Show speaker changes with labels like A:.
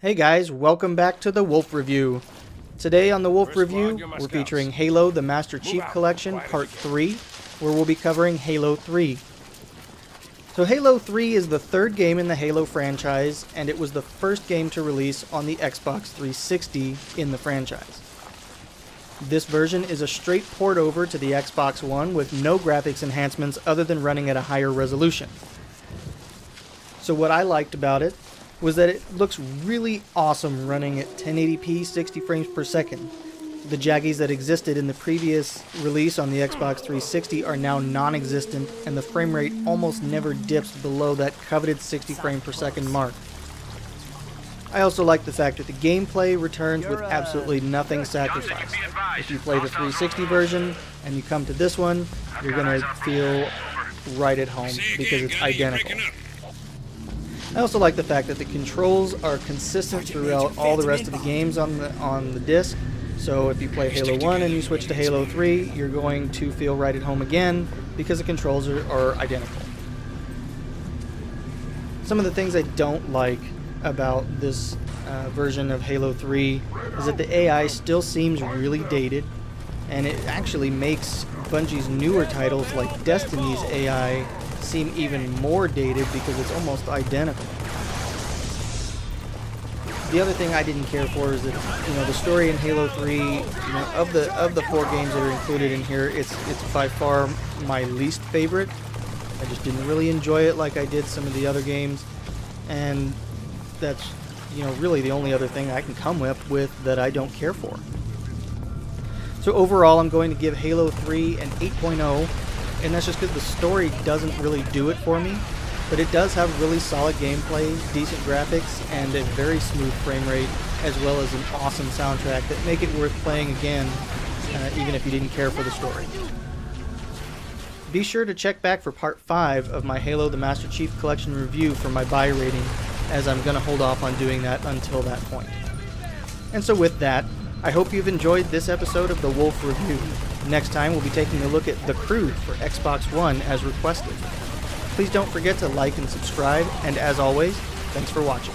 A: Hey guys, welcome back to the Wolf Review. Today on the Wolf Review, we're featuring Halo the Master Chief Collection Part 3, where we'll be covering Halo 3. So Halo 3 is the third game in the Halo franchise, and it was the first game to release on the Xbox 360 in the franchise. This version is a straight port over to the Xbox One with no graphics enhancements other than running at a higher resolution. So what I liked about it was that it looks really awesome running at 1080p 60 frames per second. The jaggies that existed in the previous release on the Xbox 360 are now non-existent, and the frame rate almost never dips below that coveted 60 frame per second mark. I also like the fact that the gameplay returns with absolutely nothing sacrificed. If you play the 360 version and you come to this one, you're going to feel right at home because it's identical. I also like the fact that the controls are consistent throughout all the rest of the games on the disc. So if you play Halo 1 and you switch to Halo 3, you're going to feel right at home again because the controls are identical. Some of the things I don't like about this version of Halo 3 is that the AI still seems really dated, and it actually makes Bungie's newer titles like Destiny's AI seem even more dated because it's almost identical. The other thing I didn't care for is that, the story in Halo 3, of the 4 games that are included in here, it's by far my least favorite. I just didn't really enjoy it like I did some of the other games, and that's really the only other thing I can come up with that I don't care for. So overall, I'm going to give Halo 3 an 8.0. And that's just because the story doesn't really do it for me, but it does have really solid gameplay, decent graphics, and a very smooth frame rate, as well as an awesome soundtrack that make it worth playing again, even if you didn't care for the story. Be sure to check back for Part 5 of my Halo the Master Chief Collection review for my buy rating, as I'm going to hold off on doing that until that point. And so with that, I hope you've enjoyed this episode of the Wolf Review. Next time, we'll be taking a look at The Crew for Xbox One as requested. Please don't forget to like and subscribe, and as always, thanks for watching.